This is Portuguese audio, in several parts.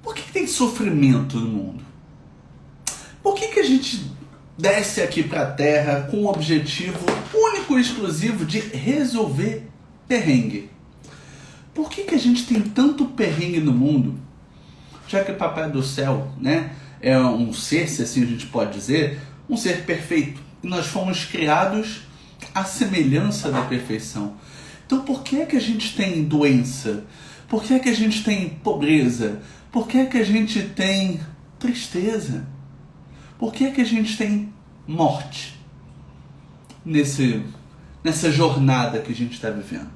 Por que tem sofrimento no mundo? Por que a gente desce aqui para a Terra com o objetivo único e exclusivo de resolver perrengue? Por que a gente tem tanto perrengue no mundo? Já que o Papai do Céu, né, é um ser, se assim a gente pode dizer, um ser perfeito. E nós fomos criados à semelhança da perfeição. Então por que a gente tem doença? Por que a gente tem pobreza? Por que a gente tem tristeza? Por que a gente tem morte nessa jornada que a gente está vivendo?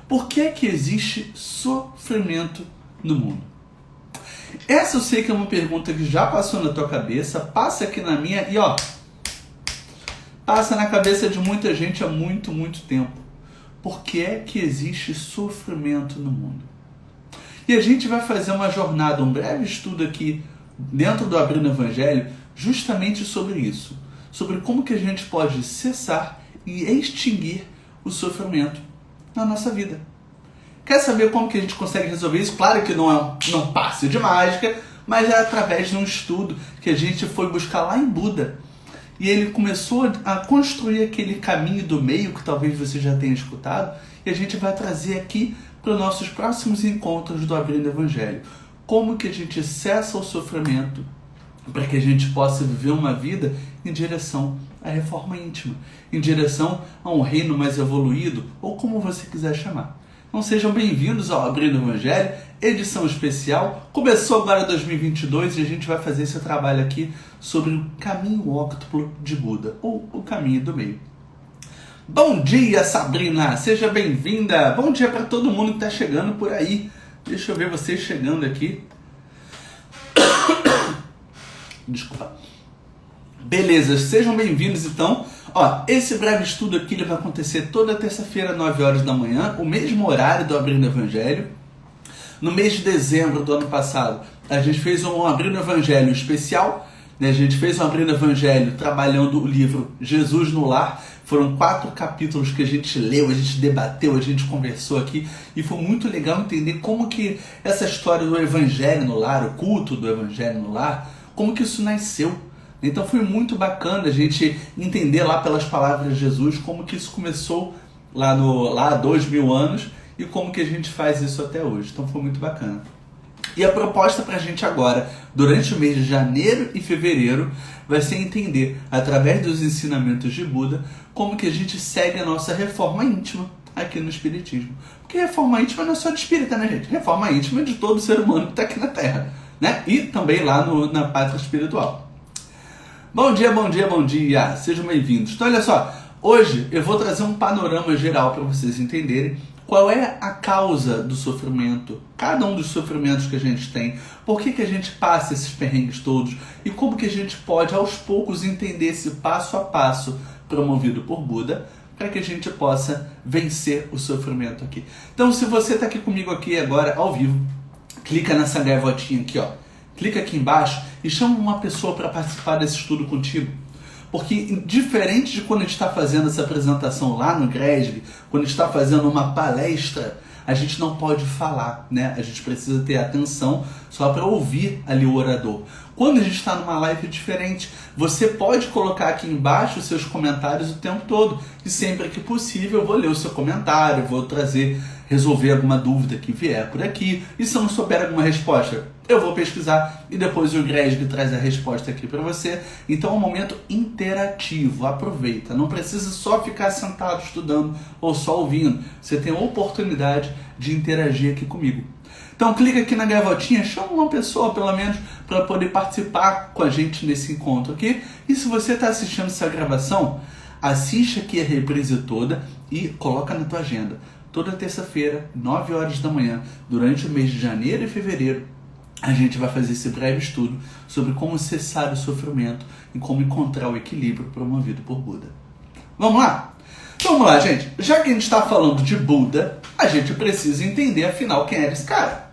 Por que existe sofrimento no mundo? Essa eu sei que é uma pergunta que já passou na tua cabeça, passa aqui na minha e passa na cabeça de muita gente há muito, muito tempo. Por que existe sofrimento no mundo? E a gente vai fazer uma jornada, um breve estudo aqui dentro do Abrindo Evangelho, justamente sobre isso. Sobre como que a gente pode cessar e extinguir o sofrimento na nossa vida. Quer saber como que a gente consegue resolver isso? Claro que não é um passe de mágica, mas é através de um estudo que a gente foi buscar lá em Buda. E ele começou a construir aquele caminho do meio, que talvez você já tenha escutado, e a gente vai trazer aqui para os nossos próximos encontros do Abrindo Evangelho. Como que a gente cessa o sofrimento para que a gente possa viver uma vida em direção à reforma íntima, em direção a um reino mais evoluído, ou como você quiser chamar. Então sejam bem-vindos ao Abrindo Evangelho, edição especial. Começou agora 2022 e a gente vai fazer esse trabalho aqui sobre o caminho óctuplo de Buda, ou o caminho do meio. Bom dia, Sabrina! Seja bem-vinda! Bom dia para todo mundo que está chegando por aí. Deixa eu ver vocês chegando aqui. Desculpa. Beleza, sejam bem-vindos então. Esse breve estudo aqui ele vai acontecer toda terça-feira, 9 horas da manhã, o mesmo horário do Abrindo Evangelho. No mês de dezembro do ano passado, a gente fez um Abrindo Evangelho especial, né? A gente fez um Abrindo Evangelho trabalhando o livro Jesus no Lar. Foram 4 capítulos que a gente leu, a gente debateu, a gente conversou aqui, e foi muito legal entender como que essa história do Evangelho no Lar, o culto do Evangelho no Lar, como que isso nasceu. Então foi muito bacana a gente entender lá pelas palavras de Jesus como que isso começou lá há 2000 anos e como que a gente faz isso até hoje. Então foi muito bacana. E a proposta para a gente agora, durante o mês de janeiro e fevereiro, vai ser entender, através dos ensinamentos de Buda, como que a gente segue a nossa reforma íntima aqui no Espiritismo. Porque reforma íntima não é só de espírita, né, gente? Reforma íntima é de todo ser humano que está aqui na Terra, né? E também lá na pátria espiritual. Bom dia, bom dia, bom dia! Sejam bem-vindos. Então, olha só, hoje eu vou trazer um panorama geral para vocês entenderem qual é a causa do sofrimento, cada um dos sofrimentos que a gente tem, por que a gente passa esses perrengues todos e como que a gente pode, aos poucos, entender esse passo a passo promovido por Buda para que a gente possa vencer o sofrimento aqui. Então, se você está aqui comigo aqui agora, ao vivo, clica nessa gaivotinha aqui, clica aqui embaixo e chama uma pessoa para participar desse estudo contigo. Porque diferente de quando a gente está fazendo essa apresentação lá no GRESB, quando a gente está fazendo uma palestra, a gente não pode falar, né? A gente precisa ter atenção só para ouvir ali o orador. Quando a gente está numa live diferente, você pode colocar aqui embaixo os seus comentários o tempo todo. E sempre que possível eu vou ler o seu comentário, vou resolver alguma dúvida que vier por aqui. E se eu não souber alguma resposta, eu vou pesquisar e depois o GRESB traz a resposta aqui para você. Então é um momento interativo, aproveita. Não precisa só ficar sentado estudando ou só ouvindo. Você tem a oportunidade de interagir aqui comigo. Então clica aqui na gaivotinha, chama uma pessoa pelo menos para poder participar com a gente nesse encontro aqui. E se você está assistindo essa gravação, assiste aqui a reprise toda e coloca na tua agenda. Toda terça-feira, 9 horas da manhã, durante o mês de janeiro e fevereiro, a gente vai fazer esse breve estudo sobre como cessar o sofrimento e como encontrar o equilíbrio promovido por Buda. Vamos lá? Vamos lá, gente. Já que a gente está falando de Buda, a gente precisa entender, afinal, quem era esse cara.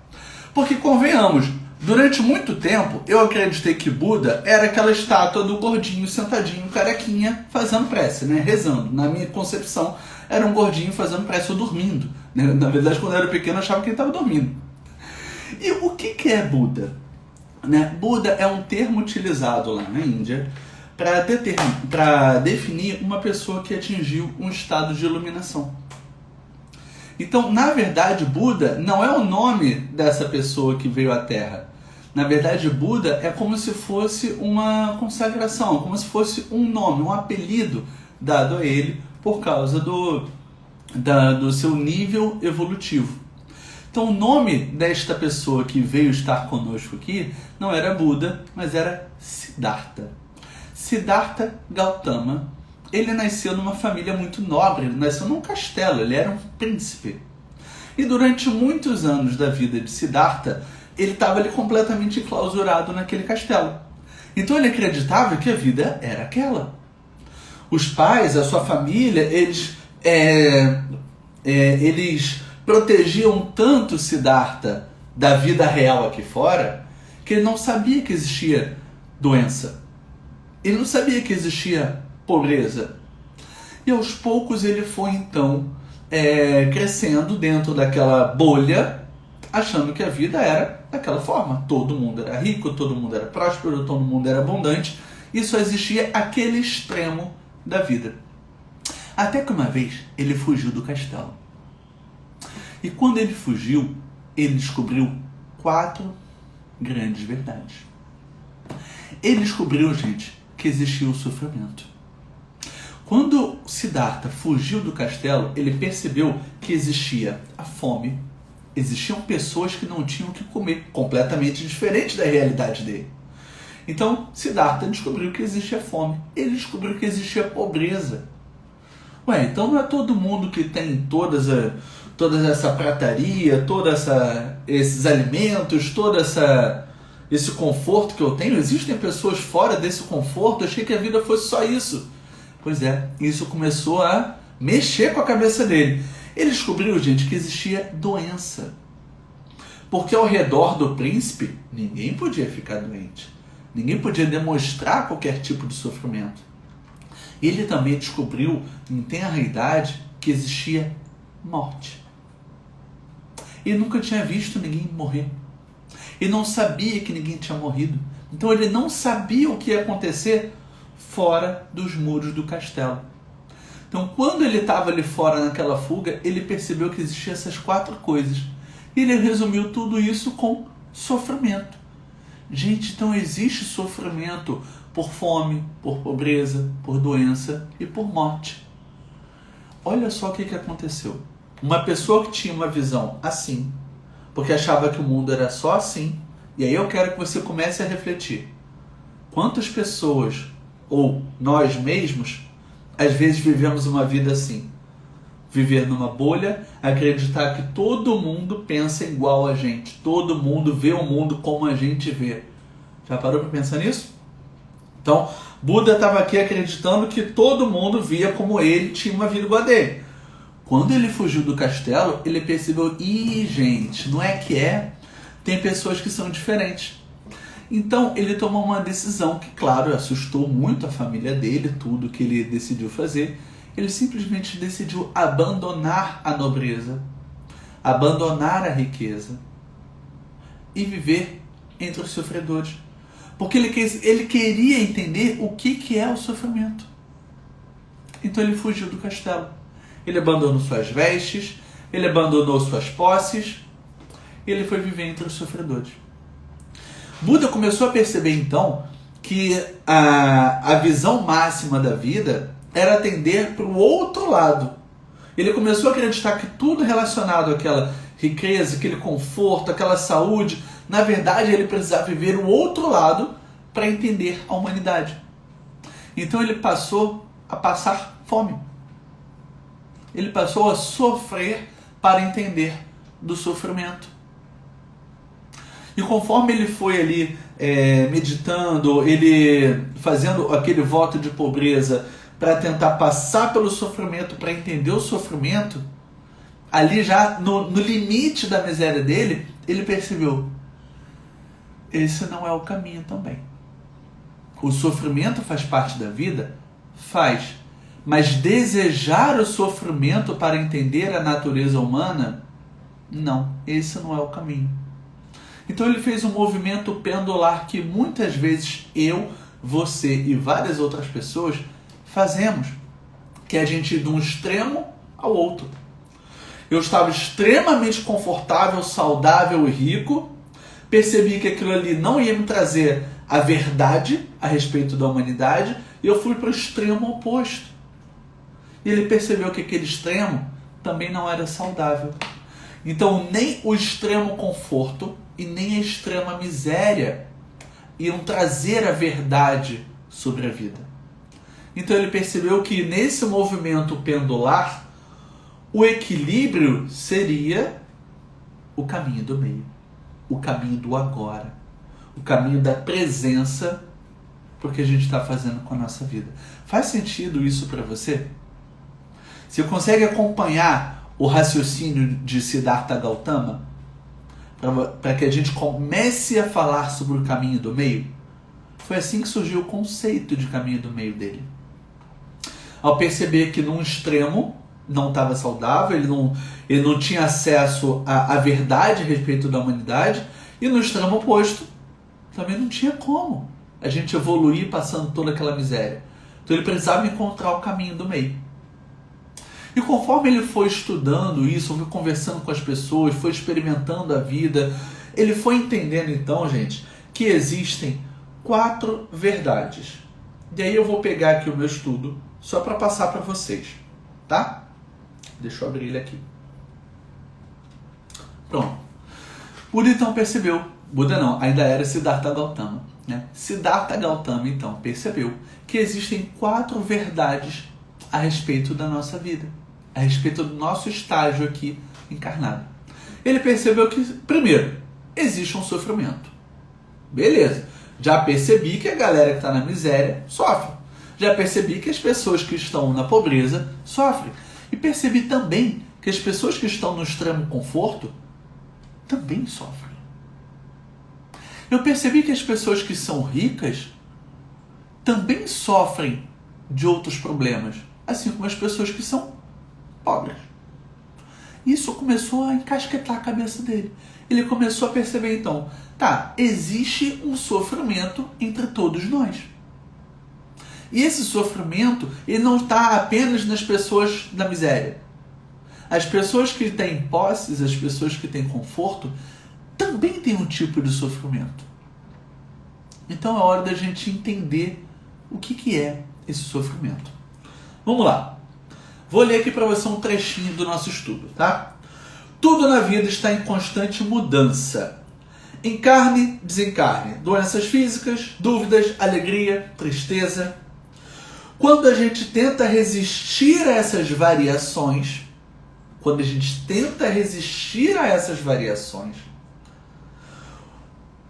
Porque, convenhamos, durante muito tempo, eu acreditei que Buda era aquela estátua do gordinho, sentadinho, carequinha, fazendo prece, né? Rezando. Na minha concepção, era um gordinho fazendo prece ou dormindo. Na verdade, quando eu era pequeno, eu achava que ele estava dormindo. E o que é Buda? Né? Buda é um termo utilizado lá na Índia para definir uma pessoa que atingiu um estado de iluminação. Então, na verdade, Buda não é o nome dessa pessoa que veio à Terra. Na verdade, Buda é como se fosse uma consagração, como se fosse um nome, um apelido dado a ele por causa do seu nível evolutivo. Então, o nome desta pessoa que veio estar conosco aqui não era Buda, mas era Siddhartha. Siddhartha Gautama. Ele nasceu numa família muito nobre, ele nasceu num castelo, ele era um príncipe. E durante muitos anos da vida de Siddhartha, ele estava ali completamente enclausurado naquele castelo. Então ele acreditava que a vida era aquela. Os pais, a sua família, eles protegiam tanto Siddhartha da vida real aqui fora, que ele não sabia que existia doença. Ele não sabia que existia pobreza. E aos poucos ele foi então crescendo dentro daquela bolha, achando que a vida era daquela forma. Todo mundo era rico, todo mundo era próspero, todo mundo era abundante, e só existia aquele extremo da vida. Até que uma vez ele fugiu do castelo. E quando ele fugiu, ele descobriu 4 grandes verdades. Ele descobriu, gente, que existia o sofrimento. Quando Siddhartha fugiu do castelo, ele percebeu que existia a fome, existiam pessoas que não tinham o que comer, completamente diferente da realidade dele. Então, Siddhartha descobriu que existia fome, ele descobriu que existia pobreza. Ué, então não é todo mundo que tem toda essa prataria, esses alimentos, esse conforto que eu tenho? Existem pessoas fora desse conforto? Eu achei que a vida fosse só isso. Pois é, isso começou a mexer com a cabeça dele. Ele descobriu, gente, que existia doença. Porque ao redor do príncipe, ninguém podia ficar doente. Ninguém podia demonstrar qualquer tipo de sofrimento. Ele também descobriu, em tenra idade, que existia morte. Ele nunca tinha visto ninguém morrer. Ele não sabia que ninguém tinha morrido. Então ele não sabia o que ia acontecer fora dos muros do castelo. Então, quando ele estava ali fora naquela fuga, ele percebeu que existiam essas 4 coisas. E ele resumiu tudo isso com sofrimento. Gente, então existe sofrimento por fome, por pobreza, por doença e por morte. Olha só o que aconteceu. Uma pessoa que tinha uma visão assim, porque achava que o mundo era só assim, e aí eu quero que você comece a refletir. Quantas pessoas, ou nós mesmos, às vezes vivemos uma vida assim? Viver numa bolha, acreditar que todo mundo pensa igual a gente, todo mundo vê o mundo como a gente vê. Já parou para pensar nisso? Então, Buda estava aqui acreditando que todo mundo via como ele, tinha uma vida igual a dele. Quando ele fugiu do castelo, ele percebeu, gente, não é que é? Tem pessoas que são diferentes. Então, ele tomou uma decisão que, claro, assustou muito a família dele, tudo que ele decidiu fazer. Ele simplesmente decidiu abandonar a nobreza, abandonar a riqueza e viver entre os sofredores. Porque ele queria entender o que é o sofrimento. Então ele fugiu do castelo. Ele abandonou suas vestes, ele abandonou suas posses, e ele foi viver entre os sofredores. Buda começou a perceber então que a visão máxima da vida era atender para o outro lado. Ele começou a acreditar que tudo relacionado àquela riqueza, aquele conforto, aquela saúde, na verdade ele precisava viver o outro lado para entender a humanidade. Então ele passou a passar fome. Ele passou a sofrer para entender do sofrimento. E conforme ele foi ali meditando, ele fazendo aquele voto de pobreza para tentar passar pelo sofrimento, para entender o sofrimento, ali já no limite da miséria dele, ele percebeu, esse não é o caminho também. O sofrimento faz parte da vida? Faz. Mas desejar o sofrimento para entender a natureza humana? Não, esse não é o caminho. Então ele fez um movimento pendular que muitas vezes eu, você e várias outras pessoas fazemos, que é a gente ir de um extremo ao outro. Eu estava extremamente confortável, saudável e rico, percebi que aquilo ali não ia me trazer a verdade a respeito da humanidade, e eu fui para o extremo oposto. E ele percebeu que aquele extremo também não era saudável. Então nem o extremo conforto e nem a extrema miséria iam trazer a verdade sobre a vida. Então ele percebeu que nesse movimento pendular, o equilíbrio seria o caminho do meio, o caminho do agora, o caminho da presença, porque a gente está fazendo com a nossa vida. Faz sentido isso para você? Você consegue acompanhar o raciocínio de Siddhartha Gautama? Para que a gente comece a falar sobre o caminho do meio? Foi assim que surgiu o conceito de caminho do meio dele. Ao perceber que num extremo não estava saudável, ele não tinha acesso à verdade a respeito da humanidade, e no extremo oposto também não tinha como a gente evoluir passando toda aquela miséria. Então ele precisava encontrar o caminho do meio. E conforme ele foi estudando isso, foi conversando com as pessoas, foi experimentando a vida, ele foi entendendo então, gente, que existem 4 verdades. E aí eu vou pegar aqui o meu estudo só para passar para vocês, tá? Deixa eu abrir ele aqui. Pronto. Buda então percebeu, Buda não, ainda era Siddhartha Gautama, né? Siddhartha Gautama então percebeu que existem 4 verdades a respeito da nossa vida, a respeito do nosso estágio aqui encarnado. Ele percebeu que, primeiro, existe um sofrimento. Beleza. Já percebi que a galera que está na miséria sofre. Já percebi que as pessoas que estão na pobreza sofrem. E percebi também que as pessoas que estão no extremo conforto também sofrem. Eu percebi que as pessoas que são ricas também sofrem de outros problemas, assim como as pessoas que são pobres. Isso começou a encasquetar a cabeça dele. Ele começou a perceber então, existe um sofrimento entre todos nós. E esse sofrimento, ele não está apenas nas pessoas da miséria. As pessoas que têm posses, as pessoas que têm conforto, também têm um tipo de sofrimento. Então é hora da gente entender o que é esse sofrimento. Vamos lá. Vou ler aqui para você um trechinho do nosso estudo, tá? Tudo na vida está em constante mudança. Encarne, desencarne. Doenças físicas, dúvidas, alegria, tristeza. Quando a gente tenta resistir a essas variações,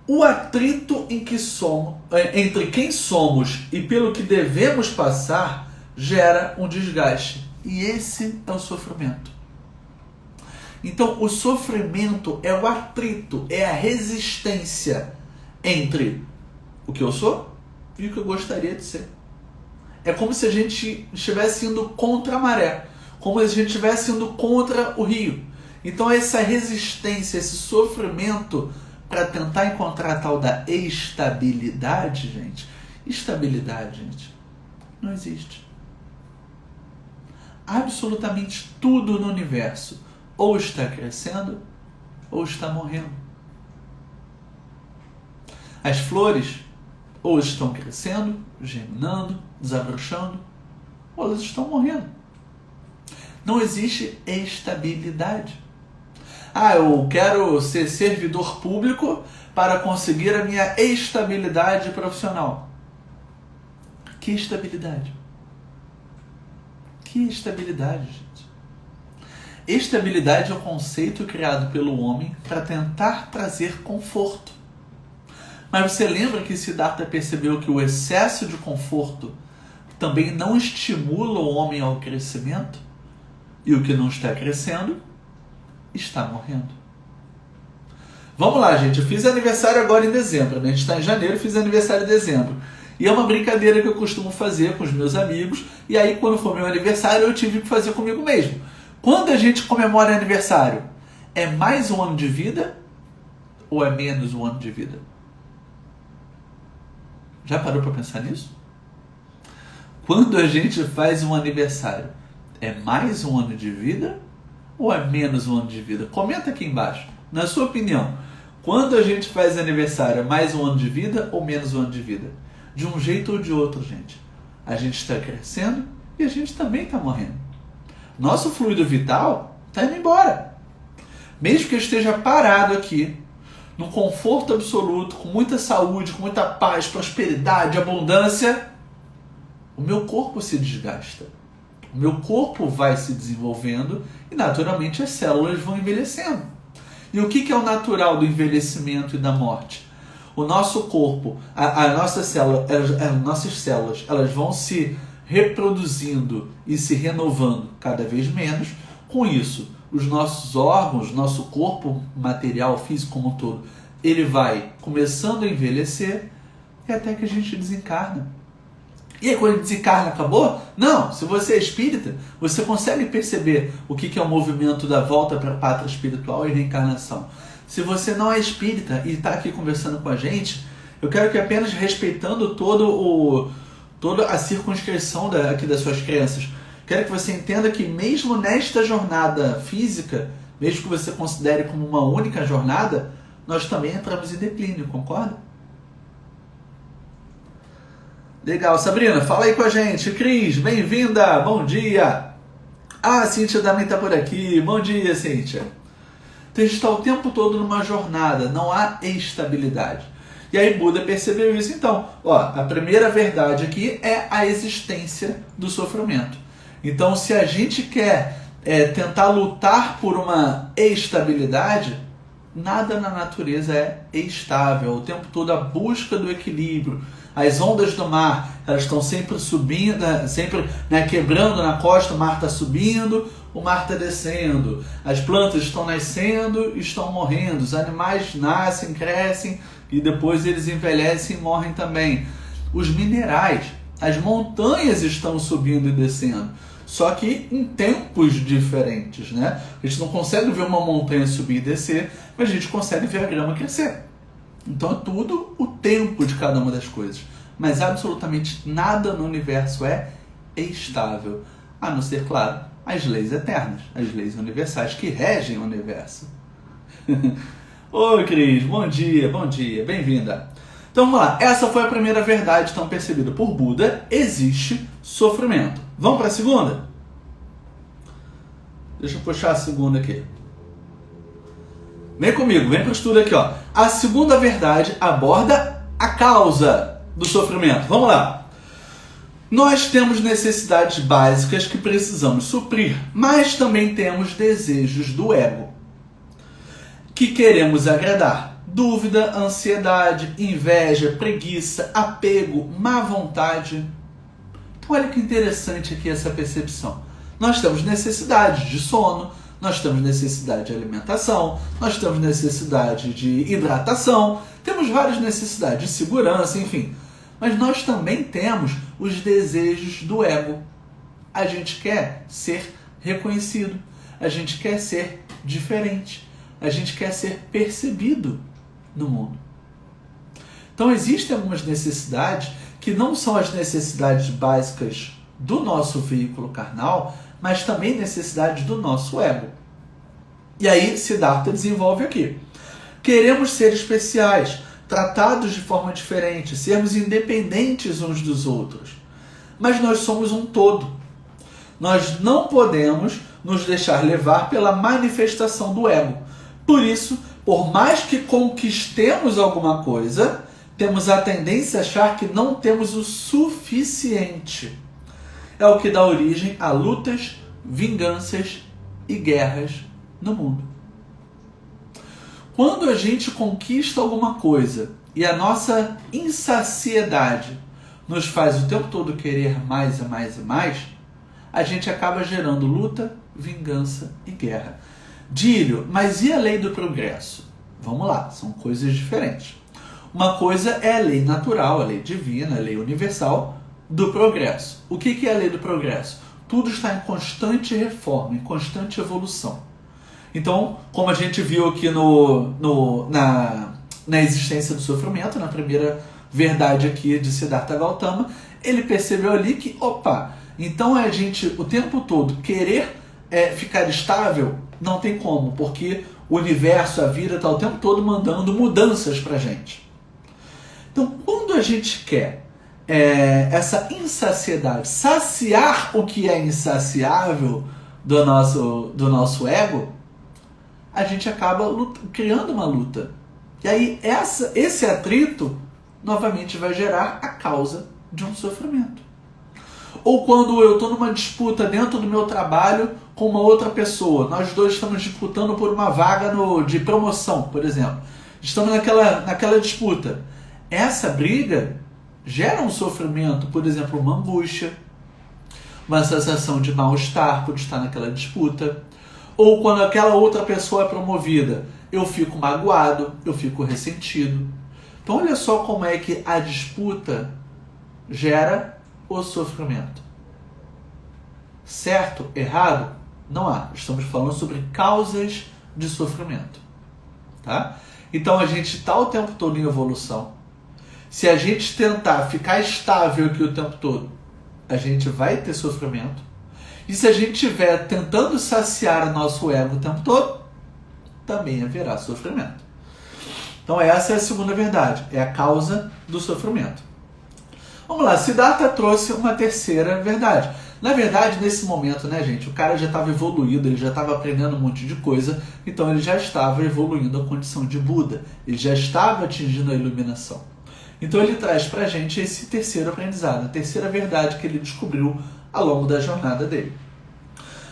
o atrito entre quem somos e pelo que devemos passar gera um desgaste. E esse é o sofrimento. Então, o sofrimento é o atrito, é a resistência entre o que eu sou e o que eu gostaria de ser. É como se a gente estivesse indo contra a maré, como se a gente estivesse indo contra o rio. Então, essa resistência, esse sofrimento para tentar encontrar a tal da estabilidade, gente. Estabilidade, gente, não existe. Absolutamente tudo no universo ou está crescendo ou está morrendo. As flores ou estão crescendo, germinando, desabrochando, ou elas estão morrendo. Não existe estabilidade. Eu quero ser servidor público para conseguir a minha estabilidade profissional. Que estabilidade? Que estabilidade, gente? Estabilidade é o conceito criado pelo homem para tentar trazer conforto. Mas você lembra que Siddhartha percebeu que o excesso de conforto também não estimula o homem ao crescimento? E o que não está crescendo está morrendo. Vamos lá, gente. Eu fiz aniversário agora em dezembro, né? A gente está em janeiro, fiz aniversário em dezembro. E é uma brincadeira que eu costumo fazer com os meus amigos. E aí, quando for meu aniversário, eu tive que fazer comigo mesmo. Quando a gente comemora aniversário, é mais um ano de vida ou é menos um ano de vida? Já parou para pensar nisso? Quando a gente faz um aniversário, é mais um ano de vida ou é menos um ano de vida? Comenta aqui embaixo. Na sua opinião, quando a gente faz aniversário, é mais um ano de vida ou menos um ano de vida? De um jeito ou de outro, gente. A gente está crescendo e a gente também está morrendo. Nosso fluido vital está indo embora. Mesmo que eu esteja parado aqui, num conforto absoluto, com muita saúde, com muita paz, prosperidade, abundância, o meu corpo se desgasta. O meu corpo vai se desenvolvendo e naturalmente as células vão envelhecendo. E o que é o natural do envelhecimento e da morte? O nosso corpo, nossas células, elas vão se reproduzindo e se renovando cada vez menos. Com isso, os nossos órgãos, nosso corpo material, físico como um todo, ele vai começando a envelhecer e até que a gente desencarna. E aí, quando desencarna, acabou? Não, se você é espírita, você consegue perceber o que é o movimento da volta para a pátria espiritual e reencarnação. Se você não é espírita e está aqui conversando com a gente, eu quero que apenas respeitando toda a circunscrição aqui das suas crenças, quero que você entenda que mesmo nesta jornada física, mesmo que você considere como uma única jornada, nós também entramos em declínio, concorda? Legal, Sabrina, fala aí com a gente. Cris, bem-vinda, bom dia. A Cíntia também está por aqui, bom dia, Cíntia. Então a gente está o tempo todo numa jornada, não há estabilidade. E aí Buda percebeu isso. Então, a primeira verdade aqui é a existência do sofrimento. Então, se a gente quer tentar lutar por uma estabilidade, nada na natureza é estável. O tempo todo a busca do equilíbrio. As ondas do mar, elas estão sempre subindo, sempre quebrando na costa, o mar está subindo, o mar está descendo. As plantas estão nascendo e estão morrendo. Os animais nascem, crescem e depois eles envelhecem e morrem também. Os minerais, as montanhas estão subindo e descendo. Só que em tempos diferentes, né? A gente não consegue ver uma montanha subir e descer, mas a gente consegue ver a grama crescer. Então é tudo o tempo de cada uma das coisas. Mas absolutamente nada no universo é estável. A não ser, claro, as leis eternas, as leis universais que regem o universo. Oi, Cris, bom dia, bem-vinda. Então vamos lá, essa foi a primeira verdade então percebida por Buda, existe sofrimento. Vamos para a segunda? Deixa eu puxar a segunda aqui. Vem comigo, vem para o estudo aqui. A segunda verdade aborda a causa do sofrimento. Vamos lá. Nós temos necessidades básicas que precisamos suprir, mas também temos desejos do ego que queremos agradar. Dúvida, ansiedade, inveja, preguiça, apego, má vontade. Então olha que interessante aqui essa percepção. Nós temos necessidades de sono, nós temos necessidade de alimentação, nós temos necessidade de hidratação, temos várias necessidades de segurança, enfim. Mas nós também temos os desejos do ego. A gente quer ser reconhecido, a gente quer ser diferente, a gente quer ser percebido no mundo. Então existem algumas necessidades que não são as necessidades básicas do nosso veículo carnal, mas também necessidades do nosso ego. E aí Siddhartha desenvolve aqui. Queremos ser especiais, tratados de forma diferente, sermos independentes uns dos outros. Mas nós somos um todo. Nós não podemos nos deixar levar pela manifestação do ego. Por isso, por mais que conquistemos alguma coisa, temos a tendência a achar que não temos o suficiente. É o que dá origem a lutas, vinganças e guerras no mundo. Quando a gente conquista alguma coisa e a nossa insaciedade nos faz o tempo todo querer mais e mais e mais, a gente acaba gerando luta, vingança e guerra. Dílio, mas e a lei do progresso? Vamos lá, são coisas diferentes. Uma coisa é a lei natural, a lei divina, a lei universal do progresso. O que é a lei do progresso? Tudo está em constante reforma, em constante evolução. Então, como a gente viu aqui na existência do sofrimento, na primeira verdade aqui de Siddhartha Gautama, ele percebeu ali que, então a gente o tempo todo querer ficar estável não tem como, porque o universo, a vida está o tempo todo mandando mudanças para a gente. Então, quando a gente quer essa insaciedade, saciar o que é insaciável do nosso ego, a gente acaba criando uma luta. E aí esse atrito novamente vai gerar a causa de um sofrimento. Ou quando eu estou numa disputa dentro do meu trabalho com uma outra pessoa, nós dois estamos disputando por uma vaga de promoção, por exemplo. Estamos naquela disputa. Essa briga gera um sofrimento, por exemplo, uma angústia, uma sensação de mal-estar por estar naquela disputa. Ou quando aquela outra pessoa é promovida, eu fico magoado, eu fico ressentido. Então olha só como é que a disputa gera o sofrimento. Certo? Errado? Não há. Estamos falando sobre causas de sofrimento. Tá? Então a gente está o tempo todo em evolução. Se a gente tentar ficar estável aqui o tempo todo, a gente vai ter sofrimento. E se a gente estiver tentando saciar o nosso ego o tempo todo, também haverá sofrimento. Então essa é a segunda verdade, é a causa do sofrimento. Vamos lá, Siddhartha trouxe uma terceira verdade. Na verdade, nesse momento, né, gente, o cara já estava evoluído, ele já estava aprendendo um monte de coisa, então ele já estava evoluindo a condição de Buda, ele já estava atingindo a iluminação. Então ele traz pra gente esse terceiro aprendizado, a terceira verdade que ele descobriu ao longo da jornada dele.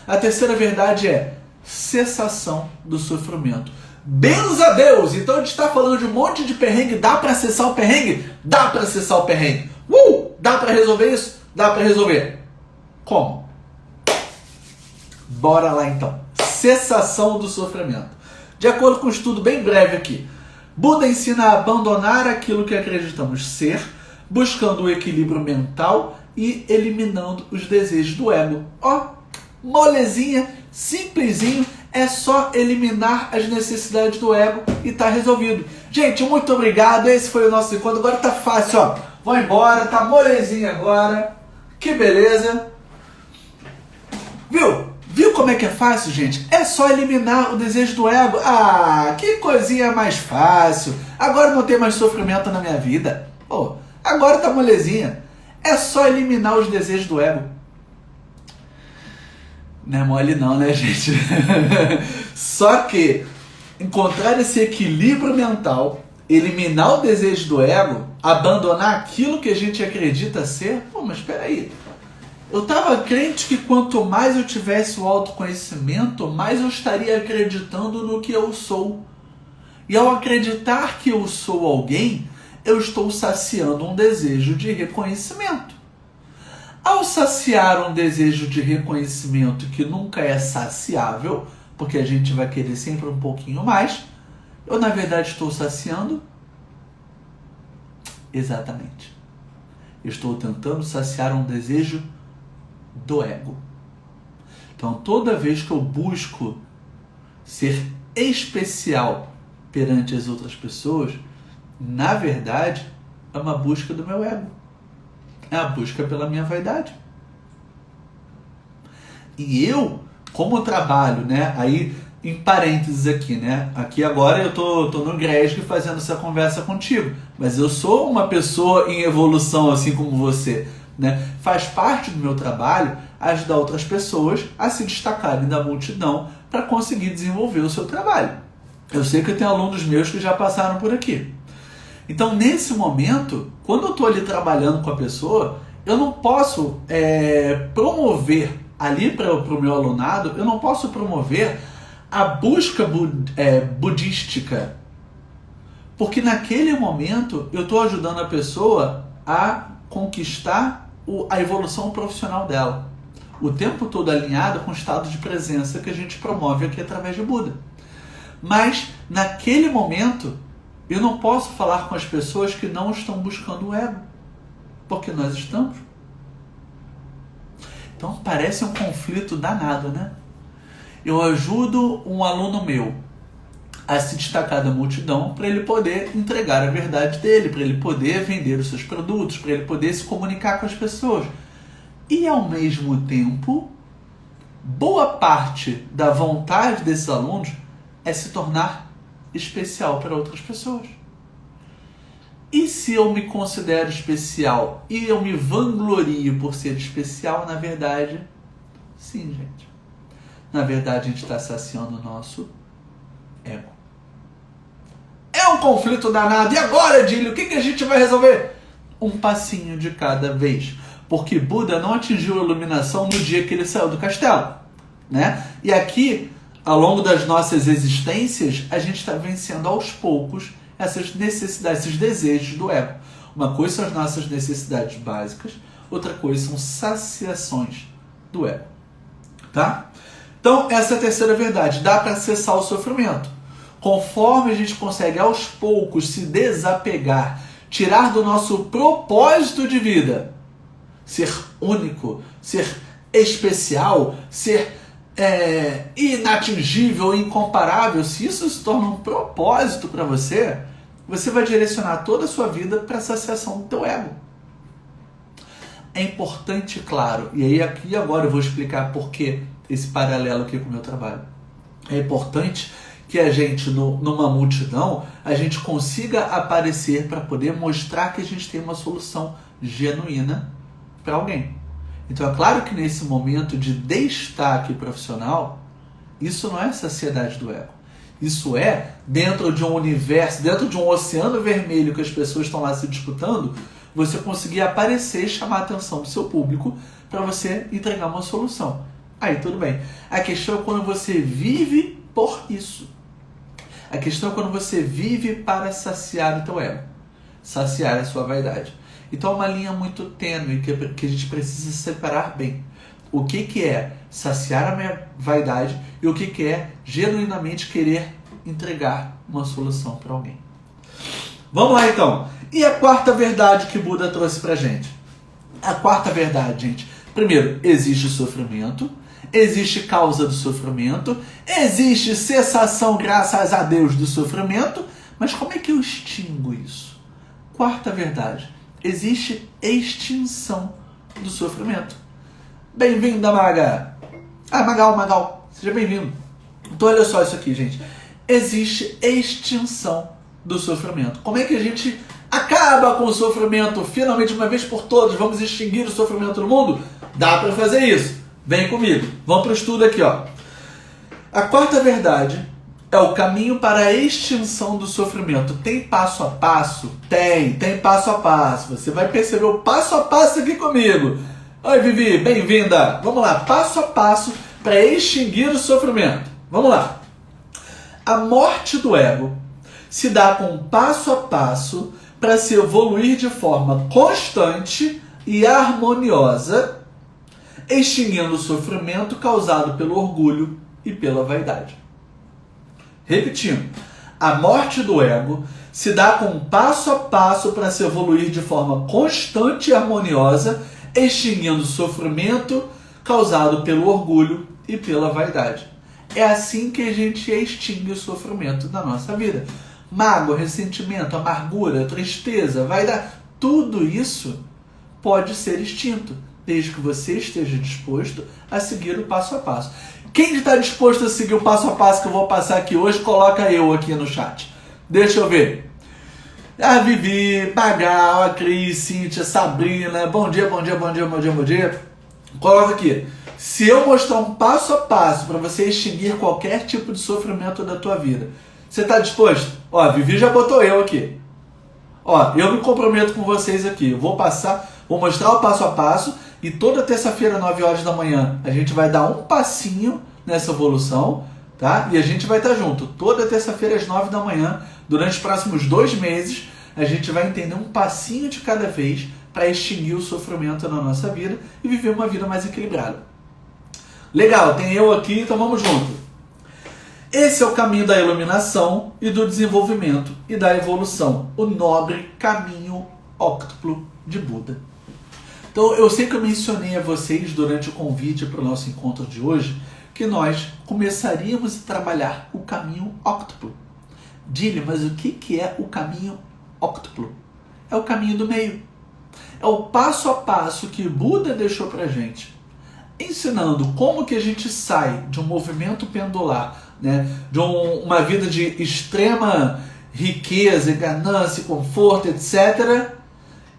A terceira verdade é cessação do sofrimento. Benza a Deus! Então a gente está falando de um monte de perrengue. Dá para cessar o perrengue? Dá para cessar o perrengue. Dá para resolver isso? Dá para resolver. Como? Bora lá então. Cessação do sofrimento. De acordo com um estudo bem breve aqui, Buda ensina a abandonar aquilo que acreditamos ser, buscando o equilíbrio mental e eliminando os desejos do ego. Molezinha, simplesinho, é só eliminar as necessidades do ego e tá resolvido. Gente, muito obrigado, esse foi o nosso encontro, agora tá fácil, vou embora, tá molezinha agora, que beleza. Viu como é que é fácil, gente? É só eliminar o desejo do ego. Que coisinha mais fácil, agora não tem mais sofrimento na minha vida. Agora tá molezinha, é só eliminar os desejos do ego. Não é mole não, né, gente? Só que encontrar esse equilíbrio mental, eliminar o desejo do ego, abandonar aquilo que a gente acredita ser, mas espera aí. Eu estava crente que quanto mais eu tivesse o autoconhecimento, mais eu estaria acreditando no que eu sou. E ao acreditar que eu sou alguém, eu estou saciando um desejo de reconhecimento. Ao saciar um desejo de reconhecimento que nunca é saciável, porque a gente vai querer sempre um pouquinho mais, eu na verdade estou saciando? Exatamente. Eu estou tentando saciar um desejo do ego. Então toda vez que eu busco ser especial perante as outras pessoas, na verdade é uma busca do meu ego. É a busca pela minha vaidade. E eu, como trabalho, né? Aí, em parênteses aqui, né? Aqui agora eu tô no Gresg fazendo essa conversa contigo. Mas eu sou uma pessoa em evolução, assim como você, né? Faz parte do meu trabalho ajudar outras pessoas a se destacarem da multidão para conseguir desenvolver o seu trabalho. Eu sei que eu tenho alunos meus que já passaram por aqui. Então, nesse momento, quando eu estou ali trabalhando com a pessoa, eu não posso promover ali para o meu alunado, eu não posso promover a busca budística. Porque naquele momento, eu estou ajudando a pessoa a conquistar a evolução profissional dela. O tempo todo alinhado com o estado de presença que a gente promove aqui através de Buda. Mas, naquele momento, eu não posso falar com as pessoas que não estão buscando o ego, porque nós estamos. Então parece um conflito danado, né? Eu ajudo um aluno meu a se destacar da multidão para ele poder entregar a verdade dele, para ele poder vender os seus produtos, para ele poder se comunicar com as pessoas. E ao mesmo tempo, boa parte da vontade desses alunos é se tornar especial para outras pessoas. E se eu me considero especial e eu me vanglorio por ser especial, na verdade, sim, gente. Na verdade, a gente está saciando o nosso ego. É um conflito danado. E agora, Dílio, o que a gente vai resolver? Um passinho de cada vez. Porque Buda não atingiu a iluminação no dia que ele saiu do castelo, né? E aqui, ao longo das nossas existências, a gente está vencendo aos poucos essas necessidades, esses desejos do ego. Uma coisa são as nossas necessidades básicas, outra coisa são saciações do ego. Tá? Então, essa é a terceira verdade. Dá para cessar o sofrimento. Conforme a gente consegue aos poucos se desapegar, tirar do nosso propósito de vida, ser único, ser especial, ser inatingível, incomparável, se isso se torna um propósito para você, você vai direcionar toda a sua vida para a saciação do teu ego. É importante, claro, e aí aqui agora eu vou explicar por que esse paralelo aqui com o meu trabalho. É importante que a gente, numa multidão, a gente consiga aparecer para poder mostrar que a gente tem uma solução genuína para alguém. Então é claro que nesse momento de destaque profissional, isso não é saciedade do ego. Isso é, dentro de um universo, dentro de um oceano vermelho que as pessoas estão lá se disputando, você conseguir aparecer e chamar a atenção do seu público para você entregar uma solução. Aí tudo bem. A questão é quando você vive por isso. A questão é quando você vive para saciar o teu ego, saciar a sua vaidade. Então é uma linha muito tênue que a gente precisa separar bem. O que é saciar a minha vaidade e o que é genuinamente querer entregar uma solução para alguém. Vamos lá então. E a quarta verdade que Buda trouxe pra gente? A quarta verdade, gente. Primeiro, existe sofrimento, existe causa do sofrimento, existe cessação, graças a Deus, do sofrimento, mas como é que eu extingo isso? Quarta verdade. Existe extinção do sofrimento. Bem-vinda, Maga! Magal, seja bem-vindo. Então olha só isso aqui, gente. Existe extinção do sofrimento. Como é que a gente acaba com o sofrimento? Finalmente, uma vez por todas, vamos extinguir o sofrimento no mundo? Dá para fazer isso. Vem comigo. Vamos para o estudo aqui, ó. A quarta verdade é o caminho para a extinção do sofrimento. Tem passo a passo? Tem passo a passo. Você vai perceber o passo a passo aqui comigo. Oi, Vivi, bem-vinda. Vamos lá, passo a passo para extinguir o sofrimento. Vamos lá. A morte do ego se dá com passo a passo para se evoluir de forma constante e harmoniosa, extinguindo o sofrimento causado pelo orgulho e pela vaidade. Repetindo, a morte do ego se dá com passo a passo para se evoluir de forma constante e harmoniosa, extinguindo o sofrimento causado pelo orgulho e pela vaidade. É assim que a gente extingue o sofrimento da nossa vida. Mágoa, ressentimento, amargura, tristeza, vaidade, tudo isso pode ser extinto, desde que você esteja disposto a seguir o passo a passo. Quem está disposto a seguir o passo a passo que eu vou passar aqui hoje, coloca eu aqui no chat. Deixa eu ver. A Vivi, Magal, a Cris, Cíntia, Sabrina, bom dia. Coloca aqui. Se eu mostrar um passo a passo para você extinguir qualquer tipo de sofrimento da tua vida, você está disposto? Ó, a Vivi já botou eu aqui. Ó, eu me comprometo com vocês aqui. Eu vou mostrar o passo a passo e toda terça-feira, 9 horas da manhã, a gente vai dar um passinho nessa evolução, tá? E a gente vai estar junto. Toda terça-feira, às 9 da manhã, durante os próximos 2 meses, a gente vai entender um passinho de cada vez para extinguir o sofrimento na nossa vida e viver uma vida mais equilibrada. Legal, tem eu aqui, então vamos junto. Esse é o caminho da iluminação e do desenvolvimento e da evolução, o nobre caminho óctuplo de Buda. Então, eu sei que eu mencionei a vocês durante o convite para o nosso encontro de hoje que nós começaríamos a trabalhar o caminho óctuplo. Dile, mas o que é o caminho óctuplo? É o caminho do meio. É o passo a passo que Buda deixou para a gente, ensinando como que a gente sai de um movimento pendular, né, de uma vida de extrema riqueza, ganância, conforto, etc.,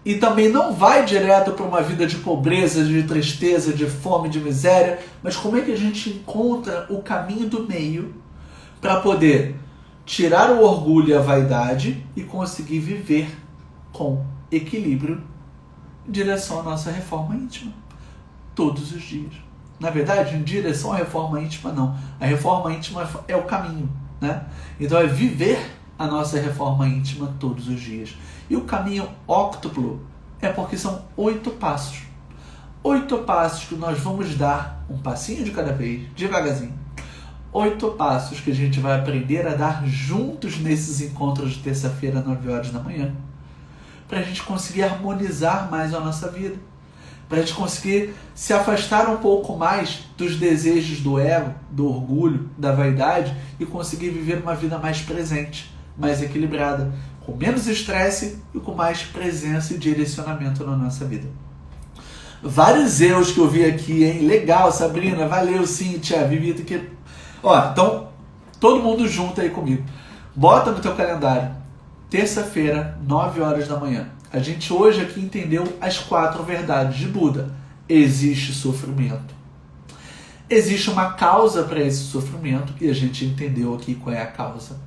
e também não vai direto para uma vida de pobreza, de tristeza, de fome, de miséria, mas como é que a gente encontra o caminho do meio para poder tirar o orgulho e a vaidade e conseguir viver com equilíbrio em direção à nossa reforma íntima, todos os dias. Na verdade, em direção à reforma íntima, não. A reforma íntima é o caminho, né? Então é viver a nossa reforma íntima todos os dias. E o caminho óctuplo é porque são 8 passos. 8 passos que nós vamos dar um passinho de cada vez, devagarzinho. 8 passos que a gente vai aprender a dar juntos nesses encontros de terça-feira, 9 horas da manhã, para a gente conseguir harmonizar mais a nossa vida, para a gente conseguir se afastar um pouco mais dos desejos do ego, do orgulho, da vaidade e conseguir viver uma vida mais presente, mais equilibrada, com menos estresse e com mais presença e direcionamento na nossa vida. Vários eus que eu vi aqui, hein? Legal, Sabrina, valeu, Cíntia, Vivita, que... Ó, então, todo mundo junto aí comigo. Bota no teu calendário, terça-feira, 9 horas da manhã. A gente hoje aqui entendeu as 4 verdades de Buda. Existe sofrimento. Existe uma causa para esse sofrimento e a gente entendeu aqui qual é a causa.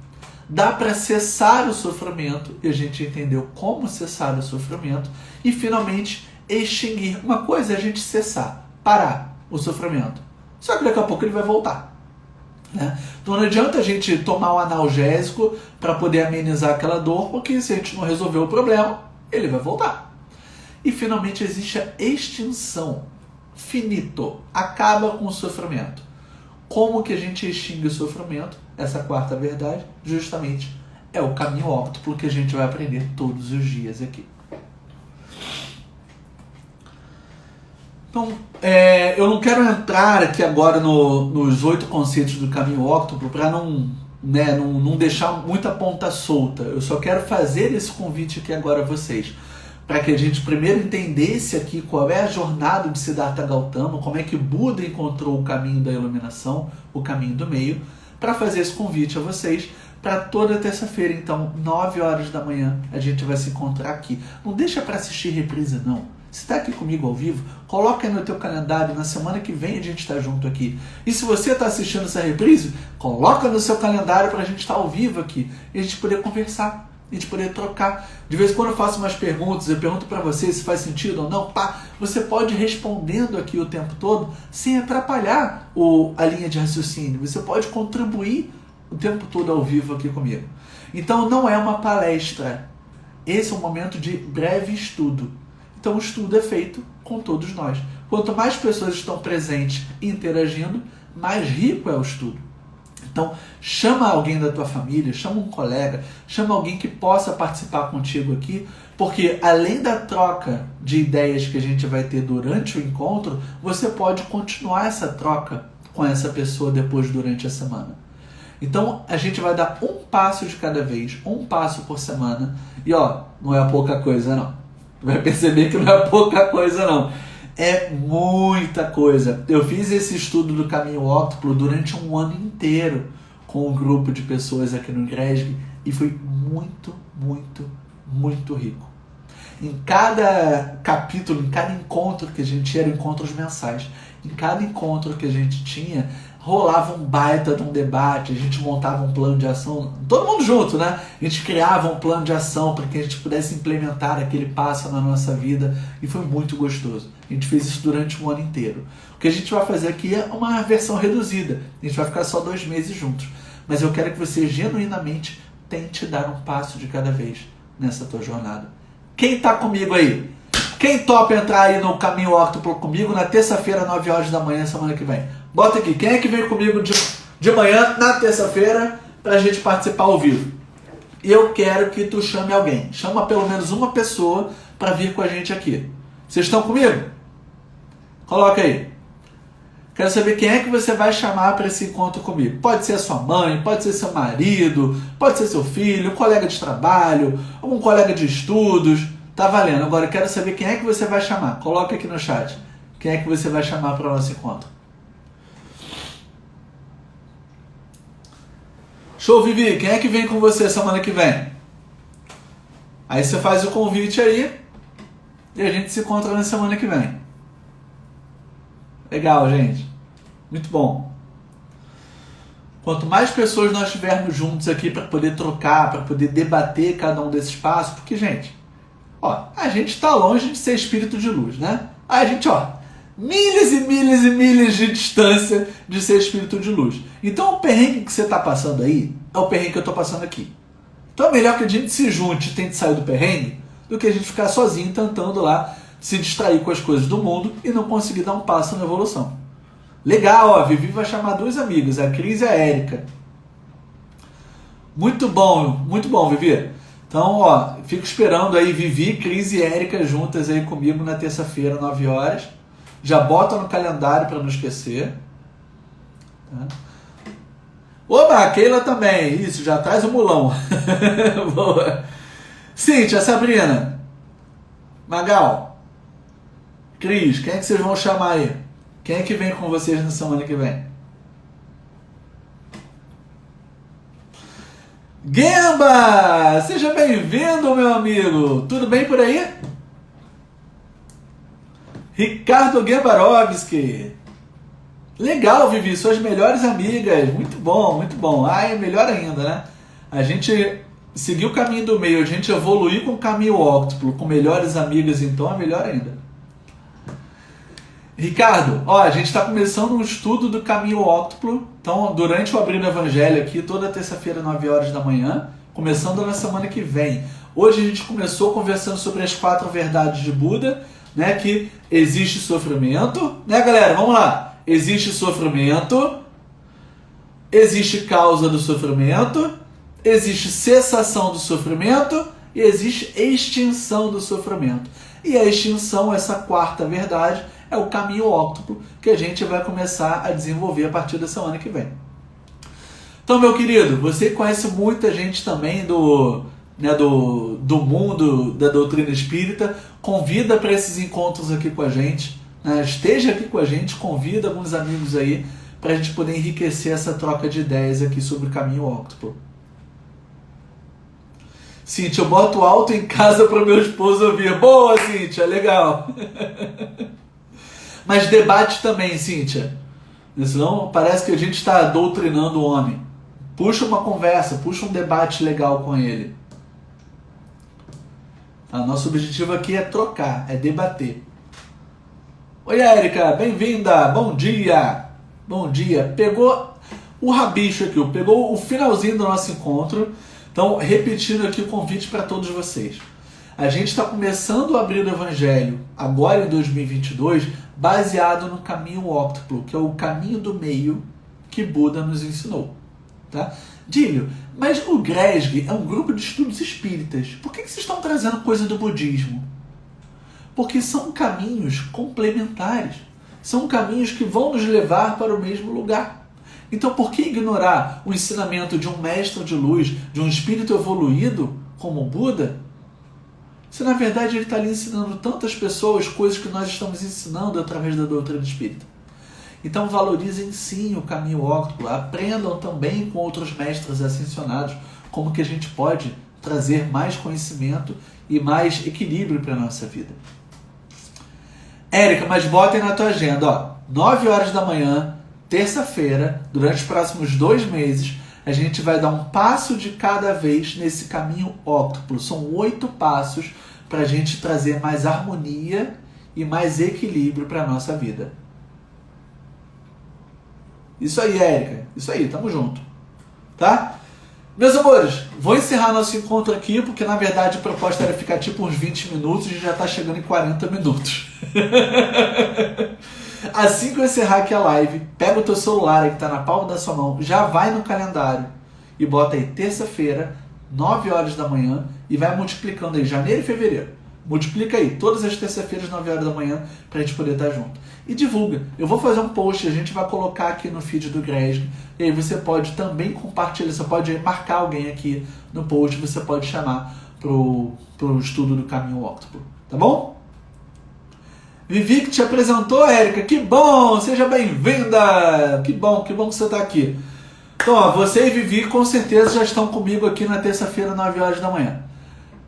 Dá para cessar o sofrimento e a gente entendeu como cessar o sofrimento. E finalmente extinguir. Uma coisa é a gente cessar, parar o sofrimento. Só que daqui a pouco ele vai voltar, né? Então não adianta a gente tomar um analgésico para poder amenizar aquela dor, porque se a gente não resolver o problema, ele vai voltar. E finalmente existe a extinção. Finito. Acaba com o sofrimento. Como que a gente extingue o sofrimento? Essa 4ª verdade, justamente, é o caminho óctuplo que a gente vai aprender todos os dias aqui. Então, eu não quero entrar aqui agora nos 8 conceitos do caminho óctuplo para não deixar muita ponta solta. Eu só quero fazer esse convite aqui agora a vocês, para que a gente primeiro entendesse aqui qual é a jornada de Siddhartha Gautama, como é que Buda encontrou o caminho da iluminação, o caminho do meio, para fazer esse convite a vocês, para toda terça-feira, então, 9 horas da manhã, a gente vai se encontrar aqui. Não deixa para assistir reprise, não. Se está aqui comigo ao vivo, coloca aí no teu calendário, na semana que vem a gente está junto aqui. E se você está assistindo essa reprise, coloca no seu calendário para a gente estar ao vivo aqui e a gente poder conversar, a gente poder trocar. De vez em quando eu faço umas perguntas, eu pergunto para você se faz sentido ou não, você pode ir respondendo aqui o tempo todo sem atrapalhar a linha de raciocínio. Você pode contribuir o tempo todo ao vivo aqui comigo. Então não é uma palestra, esse é um momento de breve estudo. Então o estudo é feito com todos nós. Quanto mais pessoas estão presentes e interagindo, mais rico é o estudo. Então chama alguém da tua família, chama um colega, chama alguém que possa participar contigo aqui, porque além da troca de ideias que a gente vai ter durante o encontro, você pode continuar essa troca com essa pessoa depois durante a semana. Então a gente vai dar um passo de cada vez, um passo por semana, e não é pouca coisa não. Vai perceber que não é pouca coisa não, é muita coisa. Eu fiz esse estudo do caminho óctuplo durante um ano inteiro com um grupo de pessoas aqui no IGRESG e foi muito, muito, muito rico. Em cada capítulo, em cada encontro que a gente tinha, eram encontros mensais, em cada encontro que a gente tinha, rolava um baita de um debate, a gente montava um plano de ação, todo mundo junto, né? A gente criava um plano de ação para que a gente pudesse implementar aquele passo na nossa vida e foi muito gostoso. A gente fez isso durante um ano inteiro. O que a gente vai fazer aqui é uma versão reduzida, a gente vai ficar só 2 meses juntos, mas eu quero que você genuinamente tente dar um passo de cada vez nessa tua jornada. Quem está comigo aí? Quem topa entrar aí no caminho óctuplo comigo na terça-feira, 9 horas da manhã, semana que vem? Bota aqui, quem é que veio comigo de manhã, na terça-feira, pra gente participar ao vivo? E eu quero que tu chame alguém. Chama pelo menos uma pessoa para vir com a gente aqui. Vocês estão comigo? Coloca aí. Quero saber quem é que você vai chamar para esse encontro comigo. Pode ser a sua mãe, pode ser seu marido, pode ser seu filho, um colega de trabalho, um colega de estudos. Tá valendo. Agora eu quero saber quem é que você vai chamar. Coloca aqui no chat. Quem é que você vai chamar para o nosso encontro? Show, Vivi. Quem é que vem com você semana que vem? Aí você faz o convite aí e a gente se encontra na semana que vem. Legal, gente. Muito bom. Quanto mais pessoas nós tivermos juntos aqui para poder trocar, para poder debater cada um desses passos, porque, gente, ó, a gente está longe de ser espírito de luz, né? A gente, ó, milhas e milhas e milhas de distância de ser espírito de luz. Então o perrengue que você está passando aí é o perrengue que eu estou passando aqui. Então é melhor que a gente se junte e tente sair do perrengue do que a gente ficar sozinho tentando lá se distrair com as coisas do mundo e não conseguir dar um passo na evolução. Legal, ó, a Vivi vai chamar duas amigas, a Cris e a Érica. Muito bom, Vivi. Então, ó, fico esperando aí Vivi, Cris e Érica juntas aí comigo na terça-feira, 9 horas. Já bota no calendário para não esquecer. Tá? Oba, a Keila também. Isso, já traz o mulão. Boa. Cíntia, Sabrina, Magal, Cris, quem é que vocês vão chamar aí? Quem é que vem com vocês na semana que vem? Gemba! Seja bem-vindo, meu amigo! Tudo bem por aí? Ricardo Gembarovski. Legal, Vivi, suas melhores amigas. Muito bom, muito bom. Ah, é melhor ainda, né? A gente seguir o caminho do meio, a gente evoluir com o caminho óctuplo, com melhores amigas, então é melhor ainda. Ricardo, ó, a gente está começando um estudo do caminho óctuplo, então durante o Abrindo Evangelho aqui, toda terça-feira, 9 horas da manhã, começando na semana que vem. Hoje a gente começou conversando sobre as 4 verdades de Buda, né, que existe sofrimento, né, galera, vamos lá, existe sofrimento, existe causa do sofrimento, existe cessação do sofrimento e existe extinção do sofrimento. E a extinção, essa 4ª verdade, é o caminho óctuplo que a gente vai começar a desenvolver a partir da semana que vem. Então, meu querido, você conhece muita gente também do mundo da doutrina espírita, convida para esses encontros aqui com a gente, né? Esteja aqui com a gente, convida alguns amigos aí para a gente poder enriquecer essa troca de ideias aqui sobre o caminho óctuplo. Cíntia, eu boto alto em casa para o meu esposo ouvir. Boa, Cíntia, legal. Mas debate também, Cíntia. Senão parece que a gente está doutrinando o homem. Puxa uma conversa, puxa um debate legal com ele. Nosso objetivo aqui é trocar, é debater. Oi, Érica, bem-vinda, bom dia. Bom dia. Pegou o rabicho aqui, pegou o finalzinho do nosso encontro. Então, repetindo aqui o convite para todos vocês. A gente está começando a abrir o Evangelho, agora em 2022, baseado no caminho óctuplo, que é o caminho do meio que Buda nos ensinou. Tá? Dílio, mas o GRESG é um grupo de estudos espíritas. Por que vocês estão trazendo coisa do budismo? Porque são caminhos complementares. São caminhos que vão nos levar para o mesmo lugar. Então, por que ignorar o ensinamento de um mestre de luz, de um espírito evoluído como o Buda, se na verdade ele está ali ensinando tantas pessoas coisas que nós estamos ensinando através da doutrina espírita? Então valorizem sim o caminho óctuplo, aprendam também com outros mestres ascensionados como que a gente pode trazer mais conhecimento e mais equilíbrio para a nossa vida. Érica, mas botem na tua agenda, ó, 9 horas da manhã, terça-feira, durante os próximos 2 meses, a gente vai dar um passo de cada vez nesse caminho óctuplo. São 8 passos para a gente trazer mais harmonia e mais equilíbrio para a nossa vida. Isso aí, Érica. Isso aí, tamo junto. Tá? Meus amores, vou encerrar nosso encontro aqui, porque na verdade a proposta era ficar tipo uns 20 minutos e já tá chegando em 40 minutos. Assim que eu encerrar aqui a live, pega o teu celular aí que tá na palma da sua mão, já vai no calendário e bota aí terça-feira, 9 horas da manhã, e vai multiplicando aí janeiro e fevereiro. Multiplica aí, todas as terças-feiras, 9 horas da manhã, pra gente poder estar junto. E divulga. Eu vou fazer um post, a gente vai colocar aqui no feed do Greg. E aí você pode também compartilhar, você pode marcar alguém aqui no post, você pode chamar pro estudo do caminho óctuplo. Tá bom? Vivi que te apresentou, Érica. Que bom! Seja bem-vinda! Que bom que você está aqui. Então, ó, você e Vivi com certeza já estão comigo aqui na terça-feira, 9 horas da manhã.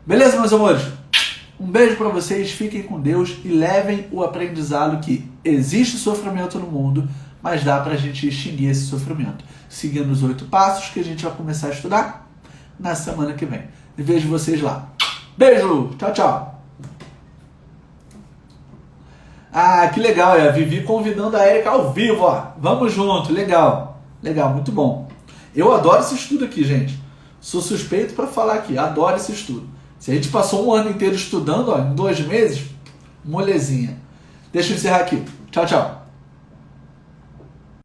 Beleza, meus amores? Um beijo para vocês, fiquem com Deus e levem o aprendizado que existe sofrimento no mundo, mas dá para a gente extinguir esse sofrimento. Seguindo os 8 passos que a gente vai começar a estudar na semana que vem. E vejo vocês lá. Beijo! Tchau, tchau! Ah, que legal, a Vivi convidando a Érica ao vivo, ó. Vamos junto, legal. Legal, muito bom. Eu adoro esse estudo aqui, gente. Sou suspeito para falar aqui, adoro esse estudo. Se a gente passou um ano inteiro estudando, ó, em 2 meses, molezinha. Deixa eu encerrar aqui. Tchau, tchau.